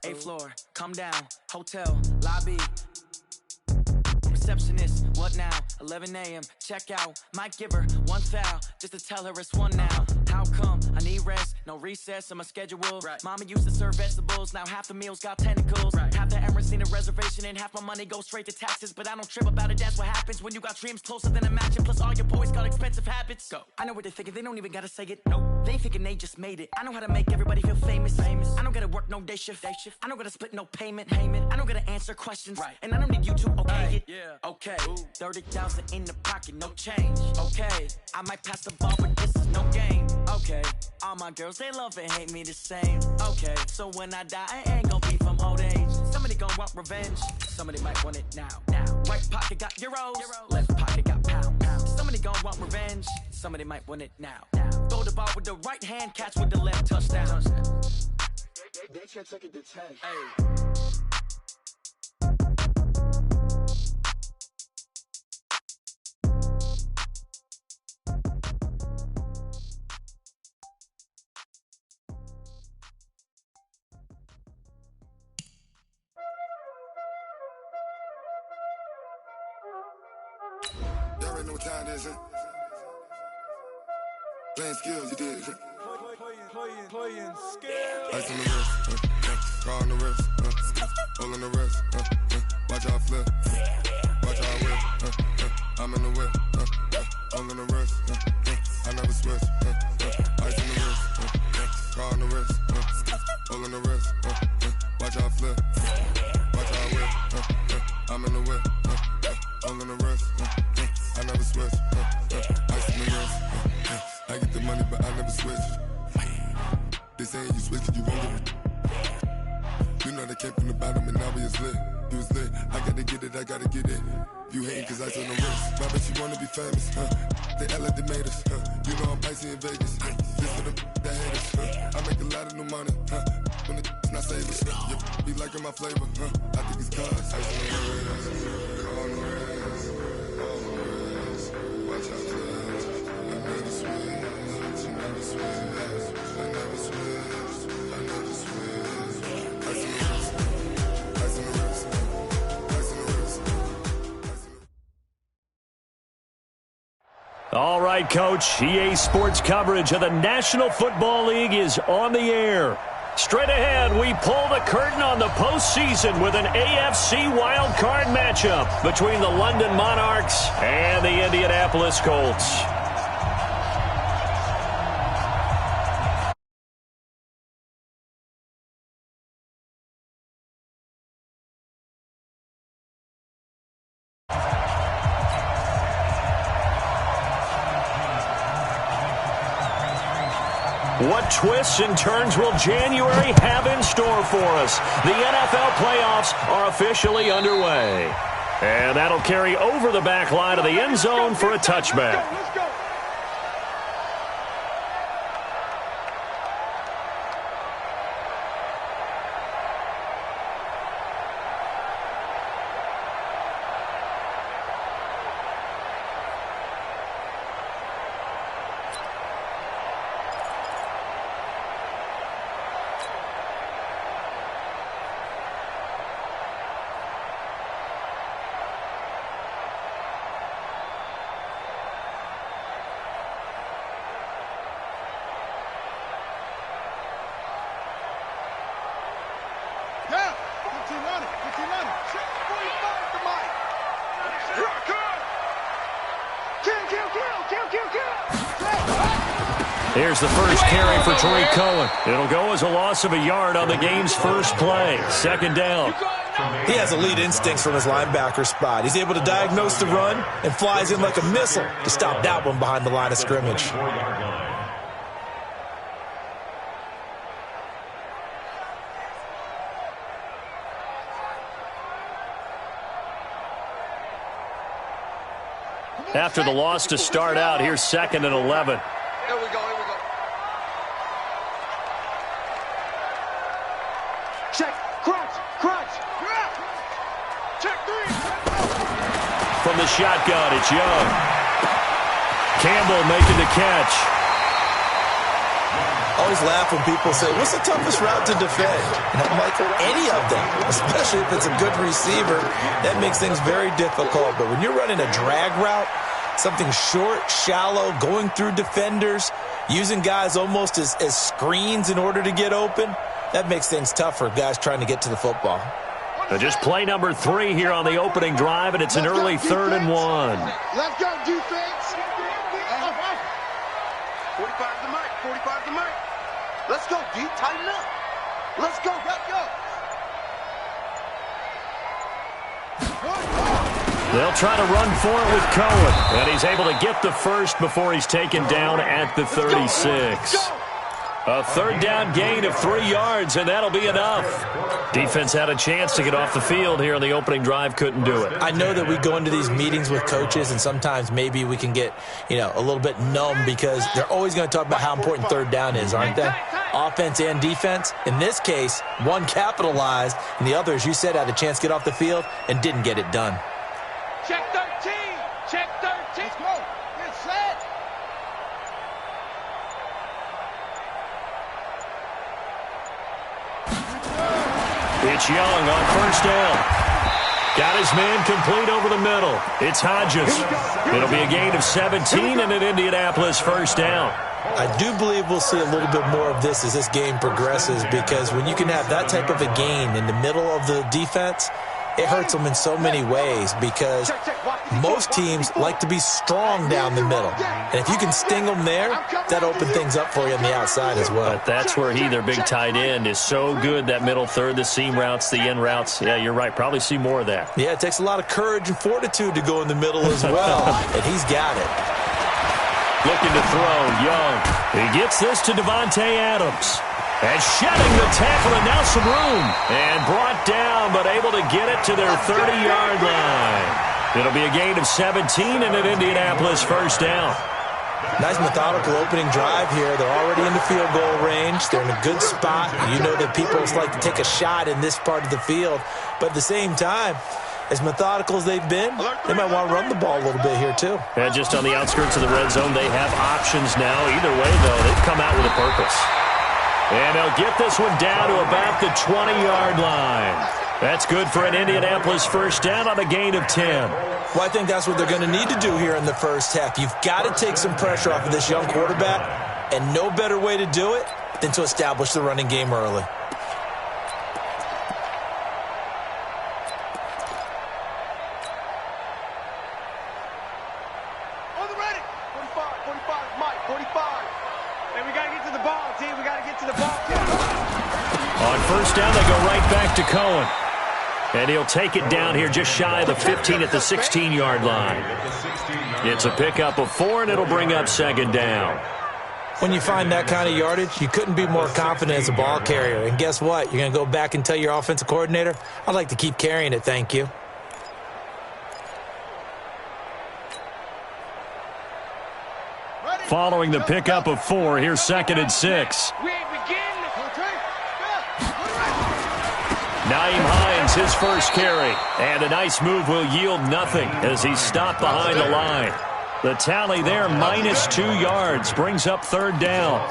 8th floor, come down, hotel, lobby. Receptionist, what now? 11 a.m., check out. Might give her one foul, just to tell her it's one now. How come? I need rest, no recess in my schedule. Right. Mama used to serve vegetables, now half the meals got tentacles. Right. Half the Emirates need a reservation and half my money goes straight to taxes. But I don't trip about it, that's what happens when you got dreams closer than a match. Plus all your boys got expensive habits. Go. I know what they're thinking, they don't even gotta say it. Nope. They thinking they just made it. I know how to make everybody feel famous. I don't gotta work no day shift. I don't gotta split no payment. I don't gotta answer questions. Right. And I don't need you to okay it. Yeah. Okay, 30,000 in the pocket, no change. Okay, I might pass the ball, but this is no game. Okay, all my girls, they love and hate me the same. Okay, so when I die, I ain't gon' be from old age. Somebody gon' want revenge, somebody might want it now. Right pocket got euros, left pocket got pounds. Somebody gon' want revenge, somebody might want it now. Throw the ball with the right hand, catch with the left, touchdown. They can't take it to 10. Hey. You already know what time it is, huh? Playing skills, you did, huh? Playing skills. Ice on the wrist, car on the wrist, hole on the wrist, watch how I flip, watch how I whip, I'm in the whip, hole on the wrist, I never switch, ice on the wrist, car on the wrist, hole on the wrist, watch how I flip, watch how I whip, I'm in the whip, hole on the wrist, I never switch, ice on the wrist, I get the money but I never switch. They saying you switch it, you won't get it. You know they came from the bottom and now we is lit. You was lit, I gotta get it, I gotta get it. You hating cause ice on the wrist. I bet you wanna be famous, huh? They act like they made us, huh? You know I'm icy in Vegas, just for the that hate us, I make a lot of new money, huh? When it's not savers, you be liking my flavor, huh? I think it's cause ice on the wrist, on the wrist, on the wrist. Watch out, flash. I never switch, I never switch. All right, Coach. EA Sports coverage of the National Football League is on the air. Straight ahead, we pull the curtain on the postseason with an AFC wildcard matchup between the London Monarchs and the Indianapolis Colts. What twists and turns will January have in store for us? The NFL playoffs are officially underway. And that'll carry over the back line of the end zone for a touchback. Let's go. Here's the first carry for Tariq Cohen. It'll go as a loss of a yard on the game's first play. Second down. He has elite instincts from his linebacker spot. He's able to diagnose the run and flies in like a missile to stop that one behind the line of scrimmage. After the loss to start out, here's 2nd and 11. Here we go. Check, crunch. Check 3. From the shotgun, it's Young. Campbell making the catch. always laugh when people say, what's the toughest route to defend? And I'm like, any of them, especially if it's a good receiver. That makes things very difficult. But when you're running a drag route, something short, shallow, going through defenders, using guys almost as screens in order to get open, that makes things tough for guys trying to get to the football. So just play number 3 here on the opening drive, and it's an early 3rd and 1. Let's go, defense. 45 to Mike. 45 to Mike. Let's go, D. Tighten up. Let's go. Let's go. They'll try to run for it with Cohen, and he's able to get the first before he's taken down at the 36. A 3rd down gain of 3 yards, and that'll be enough. Defense had a chance to get off the field here on the opening drive, couldn't do it. I know that we go into these meetings with coaches, and sometimes maybe we can get, a little bit numb because they're always going to talk about how important 3rd down is, aren't they? Offense and defense. In this case, one capitalized, and the other, as you said, had a chance to get off the field and didn't get it done. Check 13. Check 13. Let's go. Get set. It's Young on 1st down. Got his man complete over the middle. It's Hodges. It'll be a gain of 17 and an Indianapolis 1st down. I do believe we'll see a little bit more of this as this game progresses, because when you can have that type of a gain in the middle of the defense, it hurts them in so many ways, because most teams like to be strong down the middle. And if you can sting them there, that opens things up for you on the outside as well. But that's where their big tight end, is so good, that middle third, the seam routes, the in routes. Yeah, you're right. Probably see more of that. Yeah, it takes a lot of courage and fortitude to go in the middle as well, and he's got it. Looking to throw, Young. He gets this to Devontae Adams. And shedding the tackle, and now some room. And brought down, but able to get it to their 30-yard line. It'll be a gain of 17 and an Indianapolis 1st down. Nice methodical opening drive here. They're already in the field goal range. They're in a good spot. You know that people like to take a shot in this part of the field. But at the same time, as methodical as they've been, they might want to run the ball a little bit here too. And just on the outskirts of the red zone, they have options now. Either way, though, they've come out with a purpose. And they'll get this one down to about the 20-yard line. That's good for an Indianapolis 1st down on a gain of 10. Well, I think that's what they're going to need to do here in the first half. You've got to take some pressure off of this young quarterback, and no better way to do it than to establish the running game early. On the ready. 45, Mike, 45. And we got to get to the ball, team. We got to get to the ball. On 1st down, they go right back to Cohen. And he'll take it down here just shy of the 15 at the 16-yard line. It's a pickup of 4, and it'll bring up 2nd down. When you find that kind of yardage, you couldn't be more confident as a ball carrier. And guess what? You're going to go back and tell your offensive coordinator, I'd like to keep carrying it, thank you. Following the pickup of 4, here's 2nd and 6. Nyheim Hines, his first carry. And a nice move will yield nothing as he's stopped behind the line. The tally there, -2 yards, brings up 3rd down.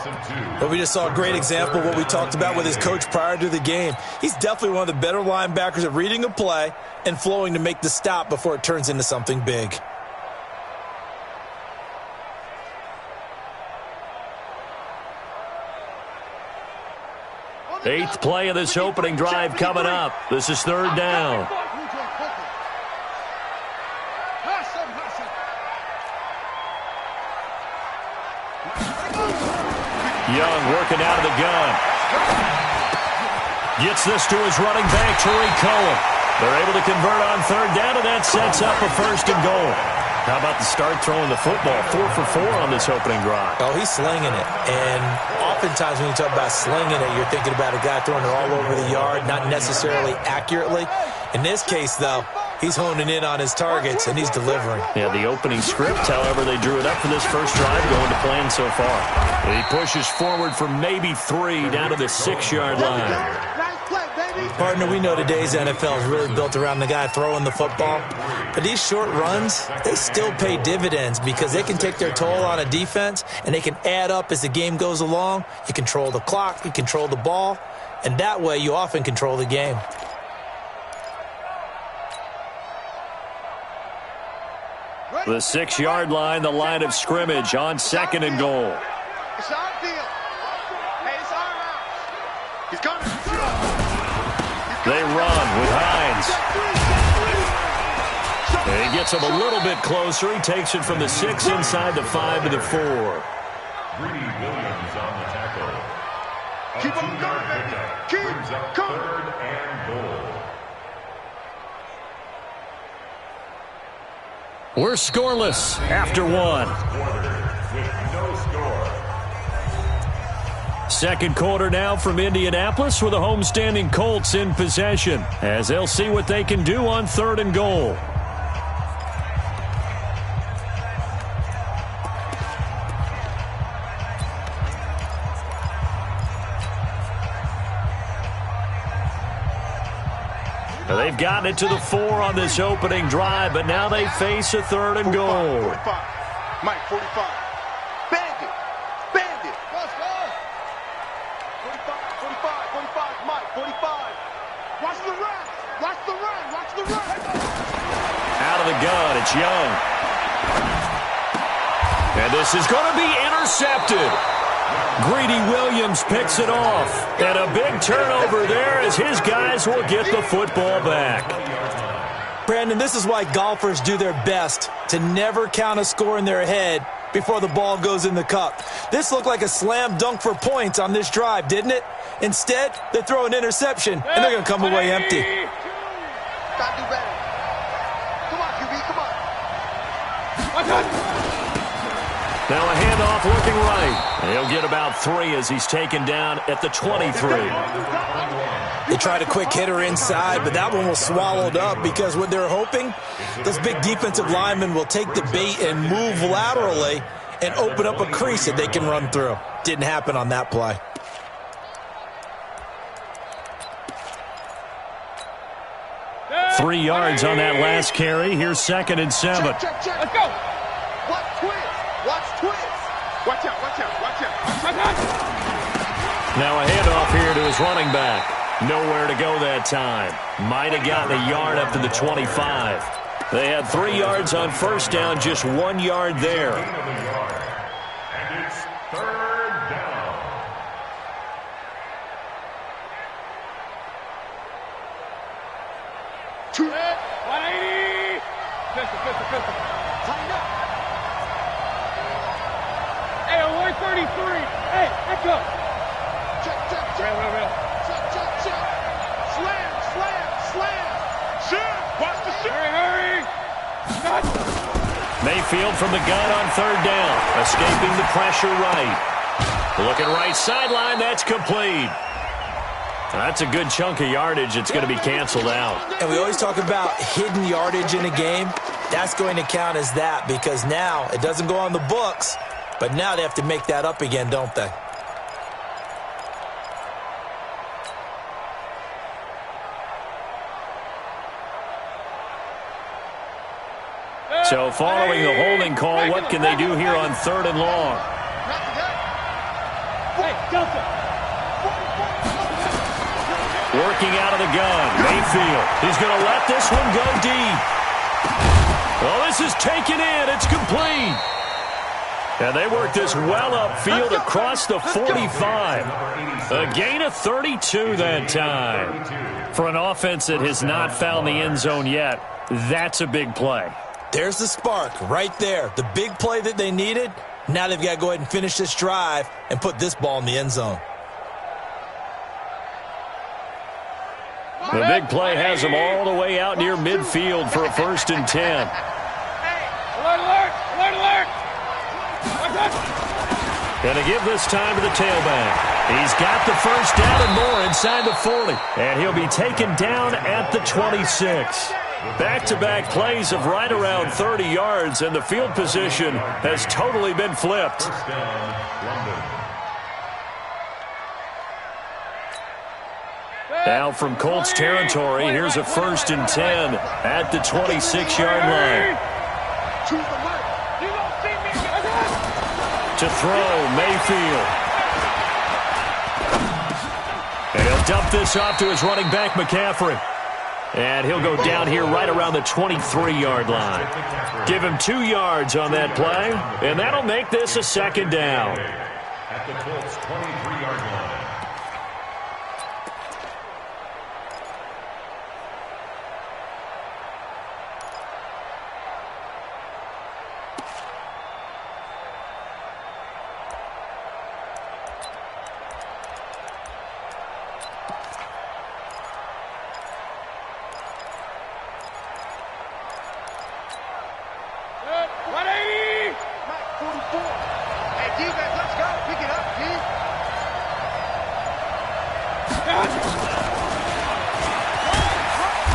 But we just saw a great example of what we talked about with his coach prior to the game. He's definitely one of the better linebackers at reading a play and flowing to make the stop before it turns into something big. Eighth play of this opening drive coming up. This is 3rd down. Young working out of the gun. Gets this to his running back, Tariq Cohen. They're able to convert on 3rd down, and that sets up a 1st and goal. How about the start throwing the football? 4 for 4 on this opening drive. Oh, he's slinging it. And oftentimes when you talk about slinging it, you're thinking about a guy throwing it all over the yard, not necessarily accurately. In this case, though, he's honing in on his targets, and he's delivering. Yeah, the opening script, however, they drew it up for this first drive, going to plan so far. He pushes forward for maybe 3 down to the 6-yard line. Partner, we know today's NFL is really built around the guy throwing the football. But these short runs, they still pay dividends because they can take their toll on a defense and they can add up as the game goes along. You control the clock, you control the ball, and that way you often control the game. The 6-yard line, the line of scrimmage on 2nd and goal. It's our field. Hey, it's our house. He's coming. They run with Hines. And he gets him a little bit closer. He takes it from the 6 inside the 5 to the 4. Greedy Williams on the tackle. Keep on going, baby. Keep coming. 3rd and goal. We're scoreless after 1. With no score. Second quarter now from Indianapolis with the homestanding Colts in possession as they'll see what they can do on 3rd and goal. They've gotten it to the 4 on this opening drive, but now they face a 3rd and goal. 45. Mike, 45. Bandit. Bandit. Let's go. 45, 45, 45. Mike, 45. Watch the run. Watch the run. Watch the run. Out of the gun, it's Young. And this is going to be intercepted. Greedy Williams picks it off. And a big turnover there as his guys will get the football back. Brandon, this is why golfers do their best to never count a score in their head before the ball goes in the cup. This looked like a slam dunk for points on this drive, didn't it? Instead, they throw an interception, and they're going to come away empty. Gotta do better. Come on, QB, come on. Now a handoff looking right. He'll get about 3 as he's taken down at the 23. They tried a quick hitter inside, but that one was swallowed up because what they're hoping, those big defensive linemen will take the bait and move laterally and open up a crease that they can run through. Didn't happen on that play. Yeah. 3 yards on that last carry. Here's 2nd and 7. Let's go. Watch twist. Watch twist. Watch out, watch out, watch out. Watch out. Now a handoff here to his running back. Nowhere to go that time. Might have gotten a yard up to the 25. They had 3 yards on first down, just 1 yard there. And it's 3rd down. Two. 180. Pistol. Tighten up. Hey, 133. Hey, let's go. Check. Real. Check. Slam. Shoot. Watch the shoot. Hurry. Shot. Mayfield from the gun on 3rd down. Escaping the pressure right. Looking right sideline. That's complete. That's a good chunk of yardage. It's going to be canceled out. And we always talk about hidden yardage in a game. That's going to count as that because now it doesn't go on the books, but now they have to make that up again, don't they? So following the holding call, what can they do here on 3rd and long? Hey, Delta. Working out of the gun. Mayfield. He's going to let this one go deep. Well, this is taken in. It's complete. And they work this well upfield across the 45. A gain of 32 that time. For an offense that has not found the end zone yet, that's a big play. There's the spark right there. The big play that they needed. Now they've got to go ahead and finish this drive and put this ball in the end zone. The big play has them all the way out near midfield for a 1st and 10. Alert. Going to give this time to the tailback. He's got the first down and more inside the 40. And he'll be taken down at the 26. Back-to-back plays of right around 30 yards, and the field position has totally been flipped. First down, London. Now from Colts territory, here's a 1st and 10 at the 26-yard line. To throw, Mayfield. And he'll dump this off to his running back, McCaffrey. And he'll go down here right around the 23-yard line. Give him 2 yards on that play, and that'll make this a 2nd down. At the Colts 23-yard line.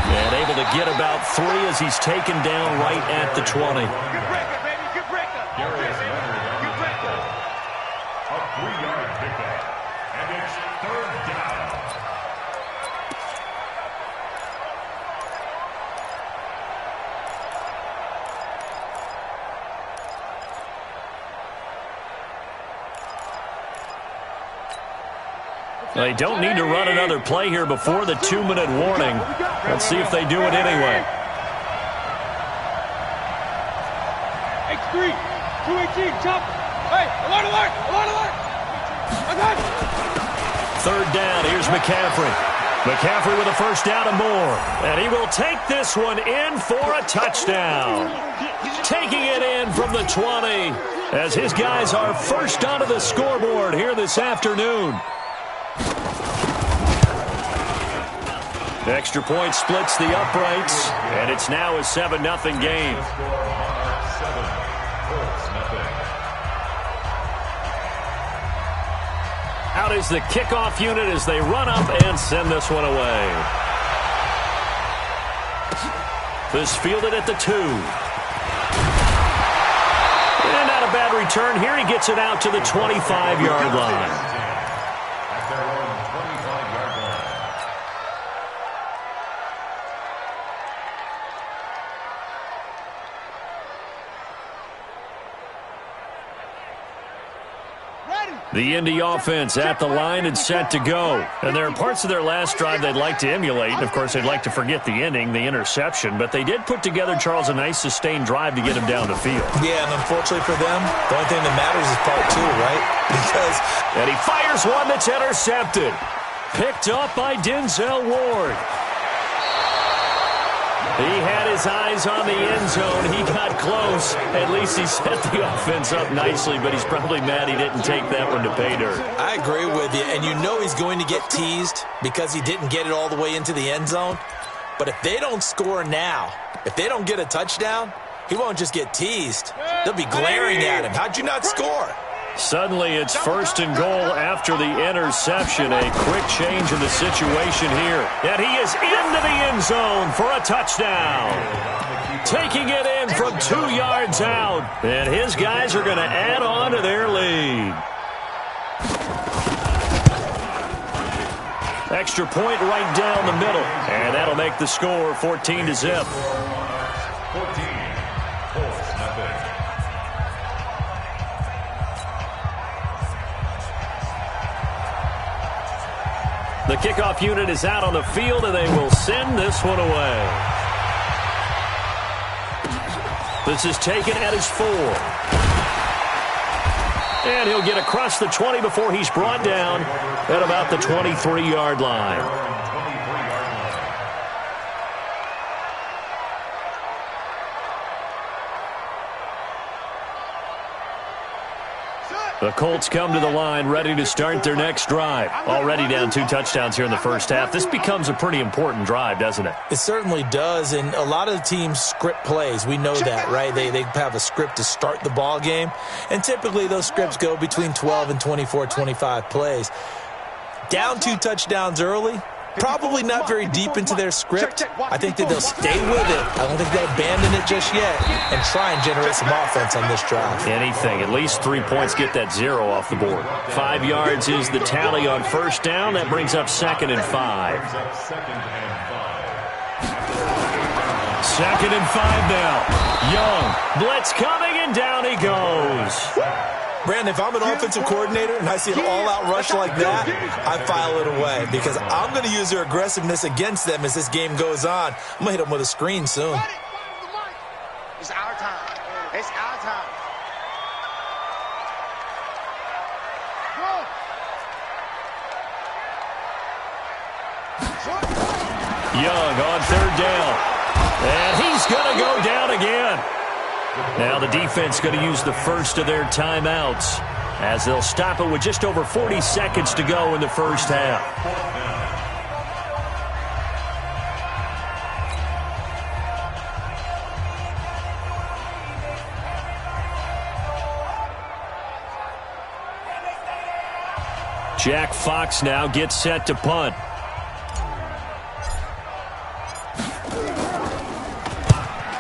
And able to get about 3 as he's taken down right at the 20. A 3-yard pickup. And it's 3rd down. They don't need to run another play here before the 2-minute warning. Let's see if they do it anyway. X3, 218, jump. Hey, alert, alert, alert, alert. 3rd down, here's McCaffrey. McCaffrey with a 1st down and more. And he will take this one in for a touchdown. Taking it in from the 20 as his guys are first onto the scoreboard here this afternoon. Extra point splits the uprights, and it's now a 7-0 game. Out is the kickoff unit as they run up and send this one away. This fielded at the 2. And not a bad return here. He gets it out to the 25-yard line. The Indy offense at the line and set to go. And there are parts of their last drive they'd like to emulate. And, of course, they'd like to forget the ending, the interception. But they did put together, Charles, a nice sustained drive to get him down the field. Yeah, and unfortunately for them, the only thing that matters is part 2, right? Because... And he fires one that's intercepted. Picked up by Denzel Ward. He had his eyes on the end zone. He got close. At least he set the offense up nicely, but he's probably mad he didn't take that one to pay dirt. I agree with you, and you know he's going to get teased because he didn't get it all the way into the end zone. But if they don't score now, if they don't get a touchdown, he won't just get teased. They'll be glaring at him. How'd you not score? Suddenly it's 1st and goal after the interception. A quick change in the situation here. And he is into the end zone for a touchdown. Taking it in from 2 yards out. And his guys are going to add on to their lead. Extra point right down the middle. And that'll make the score 14-0. 14. Colts, nothing. The kickoff unit is out on the field, and they will send this one away. This is taken at his 4. And he'll get across the 20 before he's brought down at about the 23-yard line. The Colts come to the line ready to start their next drive. Already down 2 touchdowns here in the first half. This becomes a pretty important drive, doesn't it? It certainly does, and a lot of the teams script plays. We know that, right? They have a script to start the ball game, and typically those scripts go between 12 and 24, 25 plays. Down 2 touchdowns early, probably not very deep into their script. I think that they'll stay with it. I don't think they'll abandon it just yet and try and generate some offense on this drive. Anything. At least 3 points get that 0 off the board. 5 yards is the tally on first down. That brings up 2nd and 5. 2nd and 5 now. Young. Blitz coming, and down he goes. Brandon, if I'm an offensive coordinator and I see an all-out rush like that, I file it away because I'm going to use their aggressiveness against them as this game goes on. I'm going to hit them with a screen soon. It's our time. It's our time. Young on 3rd down. And he's going to go down again. Now the defense going to use the first of their timeouts as they'll stop it with just over 40 seconds to go in the first half. Jack Fox now gets set to punt.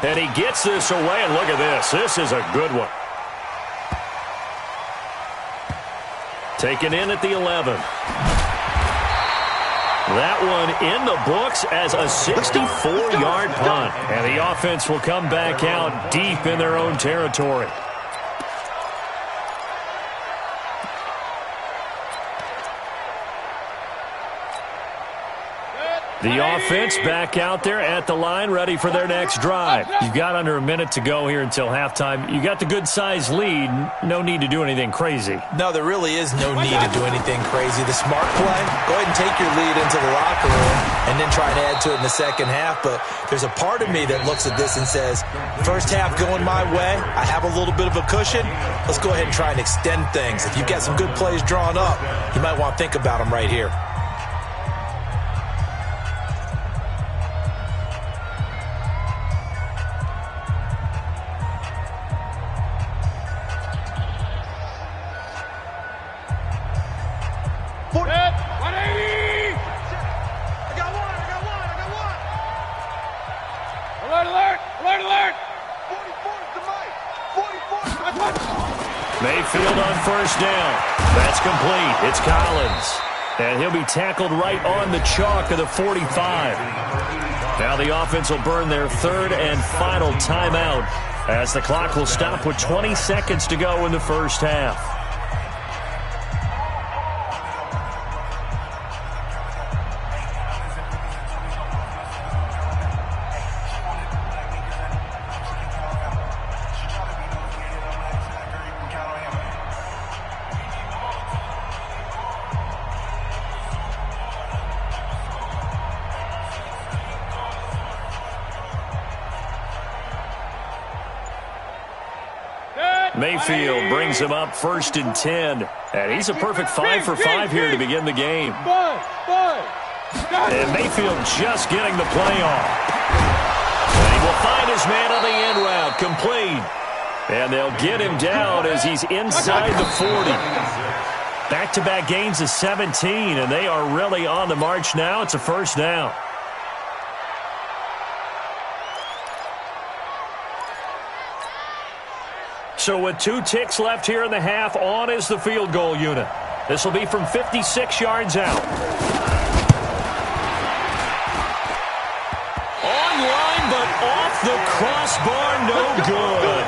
And he gets this away, and look at this. This is a good one. Taken in at the 11. That one in the books as a 64-yard punt. And the offense will come back out deep in their own territory. The offense back out there at the line, ready for their next drive. You've got under a minute to go here until halftime. You got the good-sized lead. No need to do anything crazy. No, there really is no need to do anything crazy. The smart play, go ahead and take your lead into the locker room and then try and add to it in the second half. But there's a part of me that looks at this and says, first half going my way, I have a little bit of a cushion. Let's go ahead and try and extend things. If you've got some good plays drawn up, you might want to think about them right here. Mayfield on first down. That's complete. It's Collins. And he'll be tackled right on the chalk of the 45. Now the offense will burn their 3rd and final timeout as the clock will stop with 20 seconds to go in the first half. Mayfield brings him up 1st and 10. And he's a perfect 5 for 5 here to begin the game. And Mayfield just getting the play off. And he will find his man on the end route, complete. And they'll get him down as he's inside the 40. Back-to-back gains of 17, and they are really on the march now. It's a first down. So with 2 ticks left here in the half, on is the field goal unit. This will be from 56 yards out. Online, but off the crossbar, no good.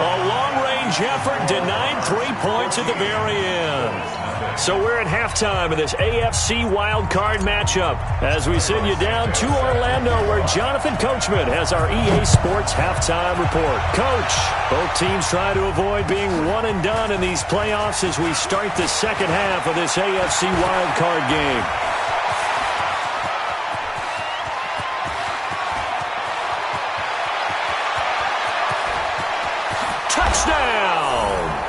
A long-range effort denied 3 points at the very end. So we're at halftime of this AFC wildcard matchup as we send you down to Orlando where Jonathan Coachman has our EA Sports halftime report. Coach, both teams try to avoid being one and done in these playoffs as we start the second half of this AFC wildcard game.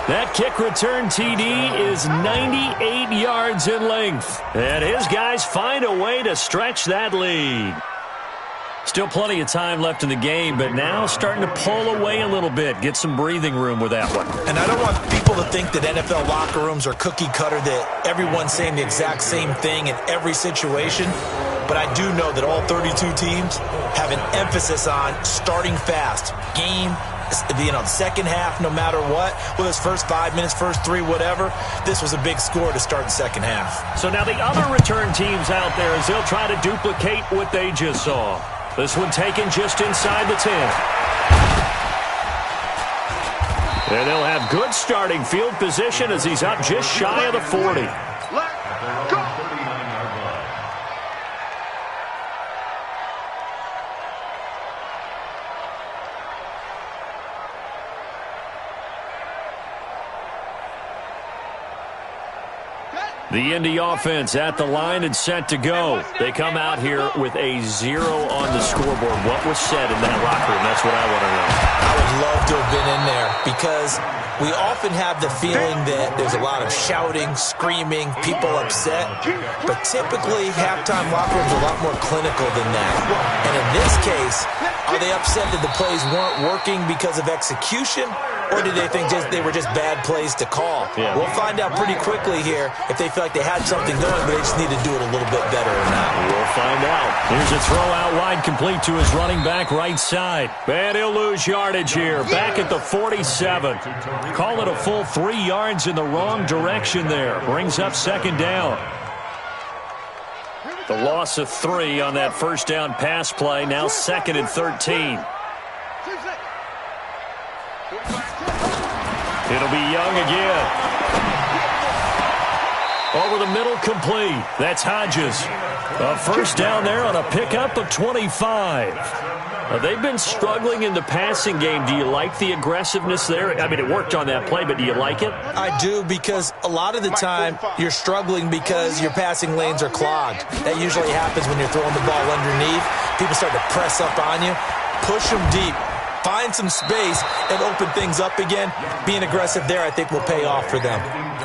That kick return TD is 98 yards in length. And his guys find a way to stretch that lead. Still plenty of time left in the game, but now starting to pull away a little bit. Get some breathing room with that one. And I don't want people to think that NFL locker rooms are cookie cutter, that everyone's saying the exact same thing in every situation. But but I do know that all 32 teams have an emphasis on starting fast. Second half, no matter what, whether it's first 5 minutes, first 3, whatever, this was a big score to start the second half. So now the other return teams out there, as they'll try to duplicate what they just saw. This one taken just inside the 10. And they'll have good starting field position as he's up just shy of the 40. Let's go. The Indy offense at the line and set to go. They come out here with a 0 on the scoreboard. What was said in that locker room? That's what I want to know. I would love to have been in there because we often have the feeling that there's a lot of shouting, screaming, people upset. But typically, halftime locker rooms are a lot more clinical than that. And in this case, are they upset that the plays weren't working because of execution? Or did they think they were just bad plays to call? Yeah. We'll find out pretty quickly here if they feel like they had something going, but they just need to do it a little bit better or not. We'll find out. Here's a throw out wide, complete to his running back right side. And he'll lose yardage here. Back at the 47. Call it a full 3 yards in the wrong direction there. Brings up second down. The loss of 3 on that first down pass play. Now 2nd and 13. It'll be Young again. Over the middle, complete. That's Hodges. A first down there on a pickup of 25. They've been struggling in the passing game. Do you like the aggressiveness there? I mean, it worked on that play, but do you like it? I do, because a lot of the time you're struggling because your passing lanes are clogged. That usually happens when you're throwing the ball underneath. People start to press up on you. Push them deep. Find some space and open things up again. Being aggressive there, I think, will pay off for them.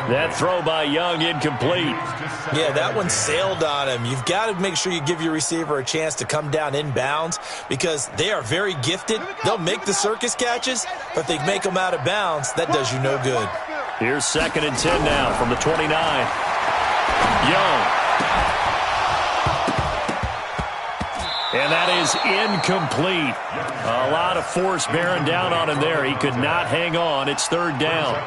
That throw by Young incomplete. Yeah, that one sailed on him. You've got to make sure you give your receiver a chance to come down inbounds because they are very gifted. They'll make the circus catches, but if they make them out of bounds, that does you no good. Here's 2nd and 10 now from the 29. Young. And that is incomplete. A lot of force bearing down on him there. He could not hang on. It's 3rd down.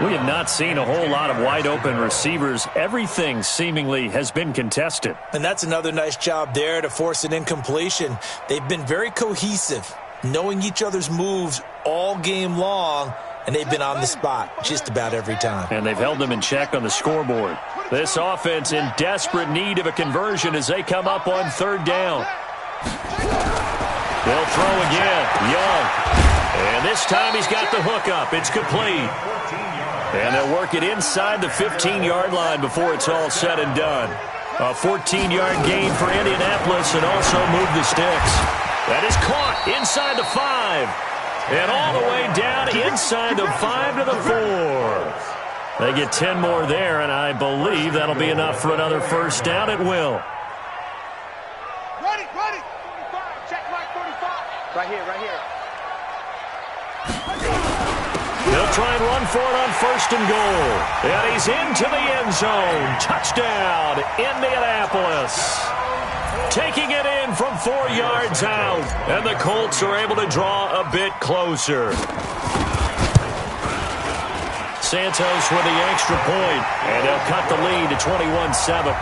We have not seen a whole lot of wide open receivers. Everything seemingly has been contested. And that's another nice job there to force an incompletion. They've been very cohesive, knowing each other's moves all game long, and they've been on the spot just about every time. And they've held them in check on the scoreboard. This offense in desperate need of a conversion as they come up on 3rd down. They'll throw again. Young. And this time he's got the hook up. It's complete. And they'll work it inside the 15-yard line before it's all said and done. A 14-yard gain for Indianapolis and also move the sticks. That is caught inside the 5. And all the way down inside the 5 to the 4. They get 10 more there, and I believe that'll be enough for another first down. It will. Ready. 45. Check right 45. Right here. They'll try and run for it on 1st and goal. And he's into the end zone. Touchdown, Indianapolis. Taking it in from 4 yards out. And the Colts are able to draw a bit closer. Santos with the extra point. And they'll cut the lead to 21-7.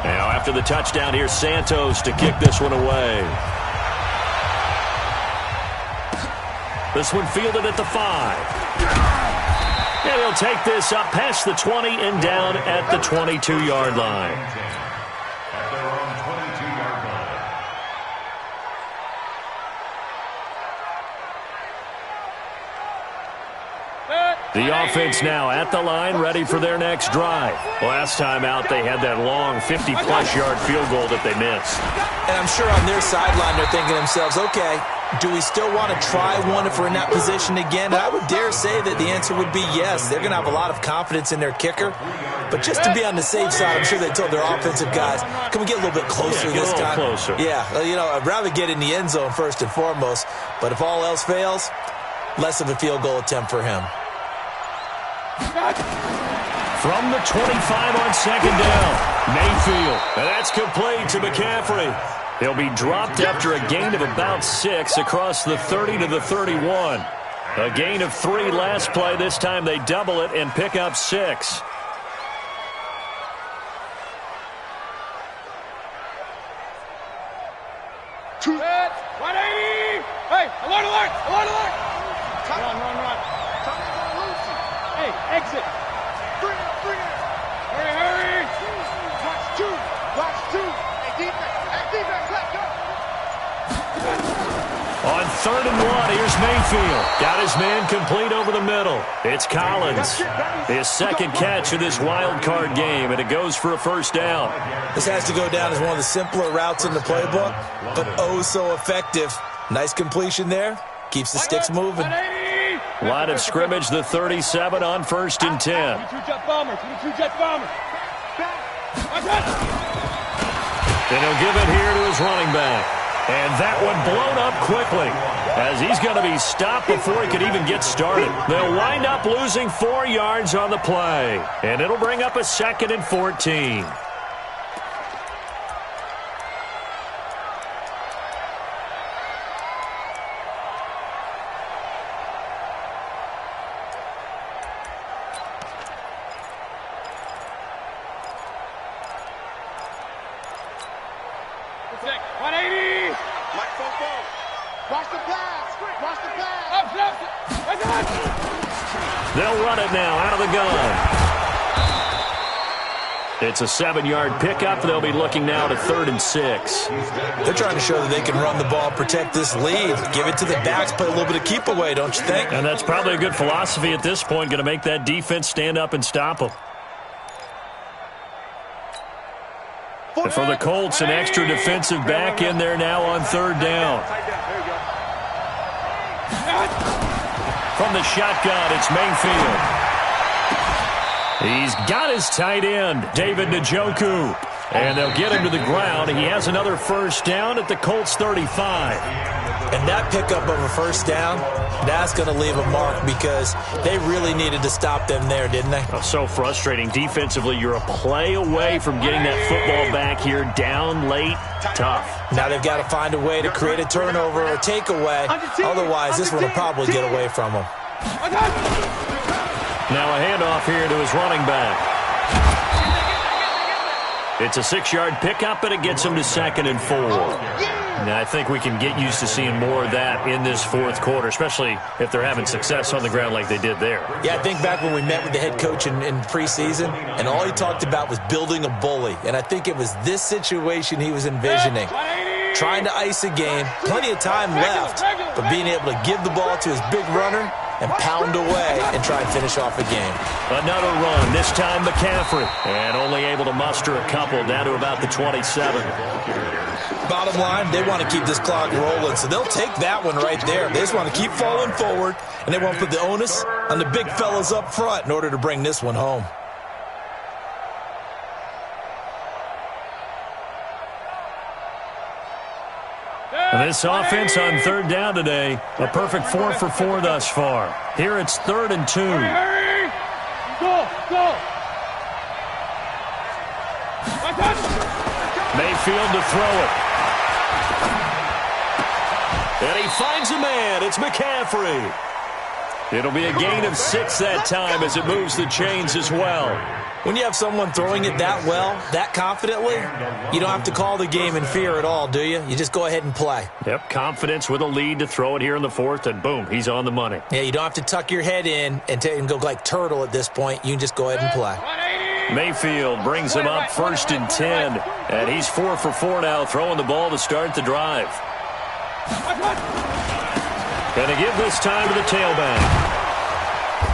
Now after the touchdown, here's Santos to kick this one away. This one fielded at the 5. And he'll take this up past the 20 and down at the 22-yard line. At their own 22-yard line. The offense now at the line, ready for their next drive. Last time out, they had that long 50-plus yard field goal that they missed. And I'm sure on their sideline they're thinking to themselves, okay, do we still want to try one if we're in that position again? And I would dare say that the answer would be yes. They're going to have a lot of confidence in their kicker. But just to be on the safe side, I'm sure they told their offensive guys, can we get a little bit closer this time? Closer. Yeah, I'd rather get in the end zone first and foremost. But if all else fails, less of a field goal attempt for him. From the 25 on second down, Mayfield. And that's complete to McCaffrey. He'll be dropped after a gain of about 6 across the 30 to the 31. A gain of 3 last play. This time they double it and pick up 6. Hits. 180. Hey, alert, alert, alert, alert. Run. Hey, exit. Bring it. Hurry. Watch two. Hey, defense, let's go. On 3rd and 1, here's Mayfield. Got his man complete over the middle. It's Collins. His second catch of this wild card game, and it goes for a first down. This has to go down as one of the simpler routes in the playbook, but oh so effective. Nice completion there. Keeps the sticks moving. Line of scrimmage, the 37 on 1st and 10. 22 jet bombers. Then he'll give it here to his running back. And that one blown up quickly as he's going to be stopped before he could even get started. They'll wind up losing 4 yards on the play. And it'll bring up a 2nd and 14. They'll run it now out of the gun. It's a 7-yard pickup. They'll be looking now to 3rd and 6. They're trying to show that they can run the ball, protect this lead. Give it to the backs, play a little bit of keep away, don't you think? And that's probably a good philosophy at this point, going to make that defense stand up and stop them. And for the Colts, an extra defensive back in there now on 3rd down. From the shotgun, it's Mayfield. He's got his tight end, David Njoku. And they'll get him to the ground. He has another first down at the Colts 35. And that pickup of a first down, that's going to leave a mark because they really needed to stop them there, didn't they? Oh, so frustrating. Defensively, you're a play away from getting that football back here down late. Tough. Now they've got to find a way to create a turnover or a takeaway. Otherwise, this one will probably get away from them. Now a handoff here to his running back. It's a 6-yard pickup, and it gets him to 2nd and 4. Now, I think we can get used to seeing more of that in this 4th quarter, especially if they're having success on the ground like they did there. Yeah, I think back when we met with the head coach in preseason, and all he talked about was building a bully. And I think it was this situation he was envisioning. Trying to ice a game, plenty of time left, but being able to give the ball to his big runner and pound away and try and finish off a game. Another run, this time McCaffrey. And only able to muster a couple down to about the 27. Bottom line, they want to keep this clock rolling, so they'll take that one right there. They just want to keep falling forward, and they want to put the onus on the big fellas up front in order to bring this one home. This offense on 3rd down today, a perfect 4 for 4 thus far. Here it's 3rd and 2. Hurry! Go! Mayfield to throw it. And he finds a man. It's McCaffrey. It'll be a gain of 6 that time as it moves the chains as well. When you have someone throwing it that well, that confidently, you don't have to call the game in fear at all, do you? You just go ahead and play. Yep, confidence with a lead to throw it here in the 4th, and boom, he's on the money. Yeah, you don't have to tuck your head in and go like turtle at this point. You can just go ahead and play. Mayfield brings him up 1st and 10, and he's 4 for 4 now, throwing the ball to start the drive. Gonna give this time to the tailback.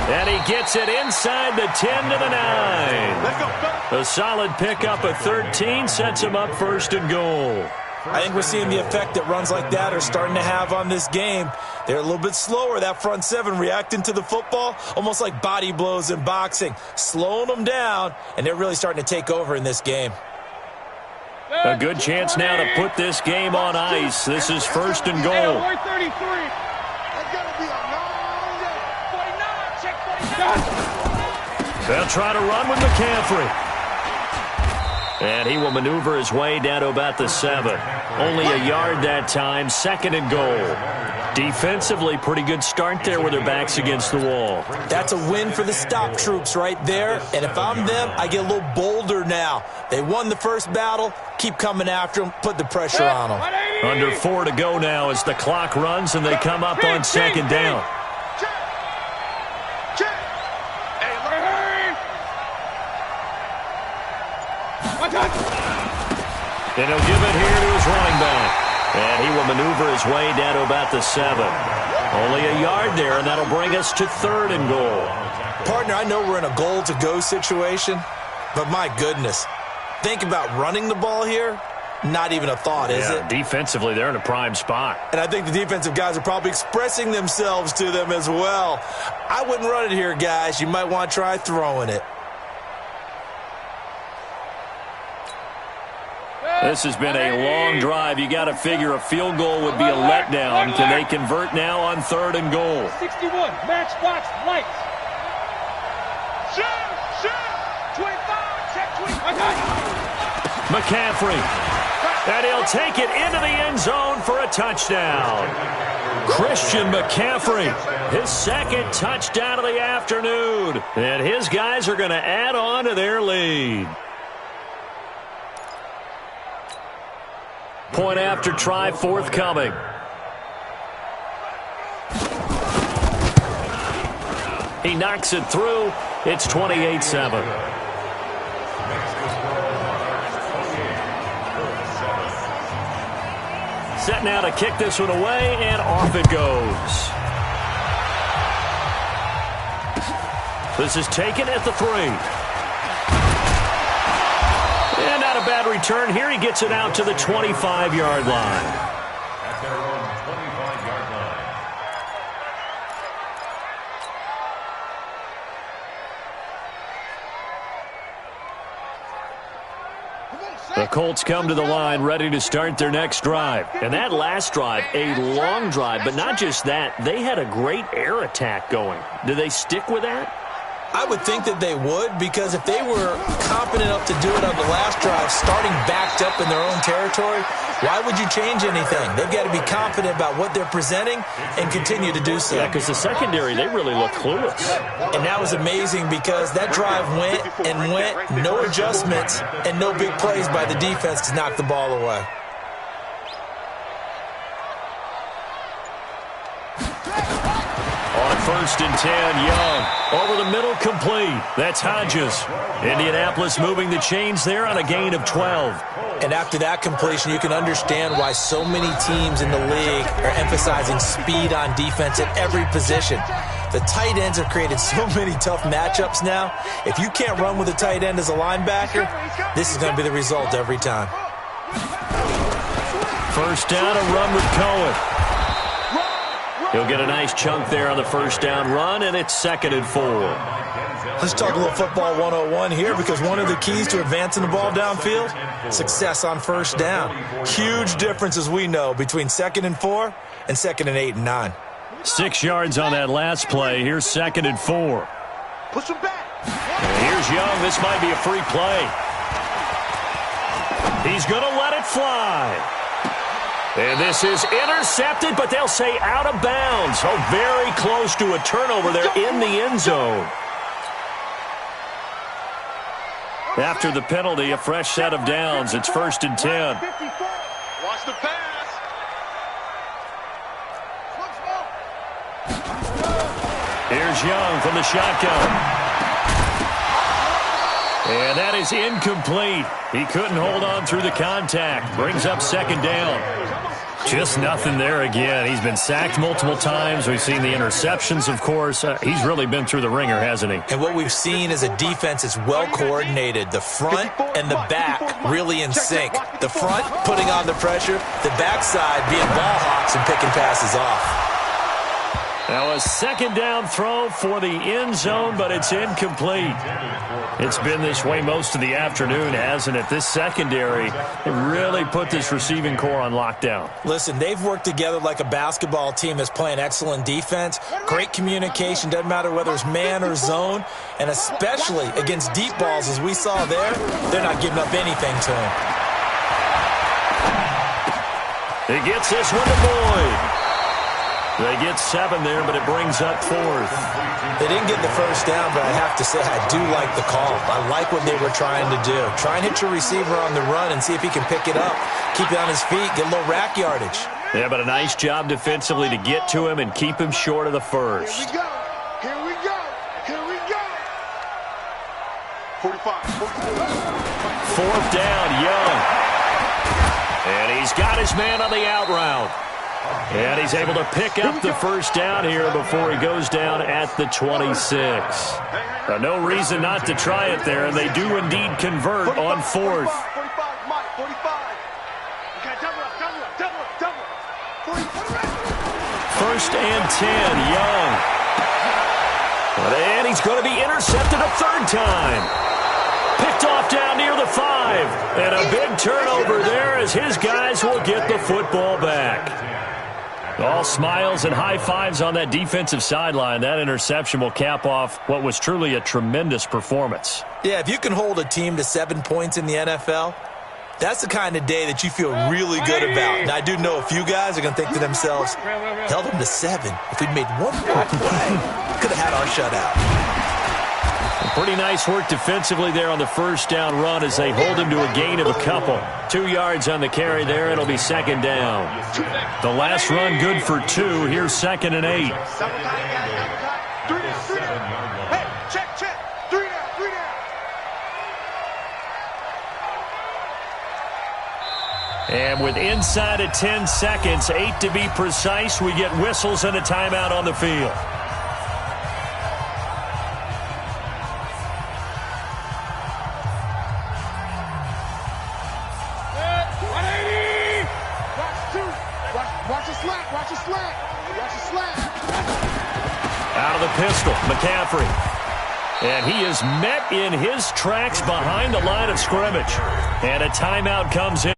And he gets it inside the 10 to the 9. A solid pickup at 13 sets him up 1st and goal. I think we're seeing the effect that runs like that are starting to have on this game. They're a little bit slower, that front 7, reacting to the football, almost like body blows in boxing, slowing them down, and they're really starting to take over in this game. A good chance now to put this game on ice. This is 1st and goal. 49, check 49. They'll try to run with McCaffrey. And he will maneuver his way down to about the 7. Only a yard that time, 2nd and goal. Defensively, pretty good start there with their backs against the wall. That's a win for the stop troops right there. And if I'm them, I get a little bolder now. They won the first battle. Keep coming after them. Put the pressure on them. Under 4 to go now as the clock runs and they come up on 2nd down. And he'll give it here to his running back. And he will maneuver his way down to about the 7. Only a yard there, and that'll bring us to 3rd and goal. Partner, I know we're in a goal-to-go situation, but my goodness. Think about running the ball here. Not even a thought, is it? Defensively, they're in a prime spot. And I think the defensive guys are probably expressing themselves to them as well. I wouldn't run it here, guys. You might want to try throwing it. This has been a long drive. You got to figure a field goal would be a letdown. Can they convert now on 3rd and goal? 61, match box, lights. Shoot! 25, check 25. McCaffrey. And he'll take it into the end zone for a touchdown. Christian McCaffrey, his 2nd touchdown of the afternoon. And his guys are going to add on to their lead. Point after try forthcoming. He knocks it through. It's 28-7. Set now to kick this one away, and off it goes. This is taken at the 3. And not a bad return here. He gets it out to the 25-yard line. At their own 25-yard line. The Colts come to the line ready to start their next drive. And that last drive, a long drive, but not just that. They had a great air attack going. Do they stick with that? I would think that they would, because if they were competent enough to do it on the last drive, starting backed up in their own territory, why would you change anything? They've got to be confident about what they're presenting and continue to do so. Yeah, because the secondary, they really look clueless. And that was amazing because that drive went and went, no adjustments, and no big plays by the defense to knock the ball away. On 1st and 10, Young. Over the middle, complete. That's Hodges. Indianapolis moving the chains there on a gain of 12. And after that completion, you can understand why so many teams in the league are emphasizing speed on defense at every position. The tight ends have created so many tough matchups now. If you can't run with a tight end as a linebacker, this is going to be the result every time. 1st down, a run with Cohen. He'll get a nice chunk there on the 1st down run, and it's 2nd and 4. Let's talk a little football 101 here, because one of the keys to advancing the ball downfield, success on 1st down. Huge difference, as we know, between 2nd and 4 and 2nd and 8 and 9. 6 yards on that last play. Here's 2nd and 4. Push him back. Here's Young. This might be a free play. He's going to let it fly. And this is intercepted, but they'll say out of bounds. Oh, very close to a turnover there in the end zone. After the penalty, a fresh set of downs. It's 1st and 10. Watch the pass. Here's Young from the shotgun. And that is incomplete. He couldn't hold on through the contact. Brings up 2nd down. Just nothing there again. He's been sacked multiple times. We've seen the interceptions, of course. He's really been through the ringer, hasn't he? And what we've seen is a defense that's well coordinated. The front and the back really in sync. The front putting on the pressure, the backside being ball hawks and picking passes off. Now a second down throw for the end zone, but it's incomplete. It's been this way most of the afternoon, hasn't it? This secondary really put this receiving core on lockdown. Listen, they've worked together like a basketball team that's playing excellent defense. Great communication, doesn't matter whether it's man or zone. And especially against deep balls, as we saw there, they're not giving up anything to him. He gets this one to Boyd. They get 7 there, but it brings up 4th. They didn't get the first down, but I have to say I do like the call. I like what they were trying to do. Try and hit your receiver on the run and see if he can pick it up. Keep it on his feet, get a little rack yardage. Yeah, but a nice job defensively to get to him and keep him short of the first. Here we go. Here we go. Here we go. 45. 4th down, Young. And he's got his man on the out route. And he's able to pick up the first down here before he goes down at the 26. No reason not to try it there, and they do indeed convert on 4th. 45, Mike, 45. Okay, double up. 1st and 10, Young. And he's going to be intercepted a 3rd time. Picked off down near the 5. And a big turnover there as his guys will get the football back. All smiles and high fives on that defensive sideline. That interception will cap off what was truly a tremendous performance. Yeah, if you can hold a team to 7 points in the NFL, that's the kind of day that you feel really good about. And I do know a few guys are going to think to themselves, held them to 7. If we'd made 1 more play, could have had our shutout. Pretty nice work defensively there on the first down run as they hold him to a gain of a couple. 2 yards on the carry there. It'll be 2nd down. The last run good for 2. Here's 2nd and 8. Hey, check. 3 down. And with inside of 10 seconds, 8 to be precise, we get whistles and a timeout on the field. Out of the pistol, McCaffrey. And he is met in his tracks behind the line of scrimmage. And a timeout comes in.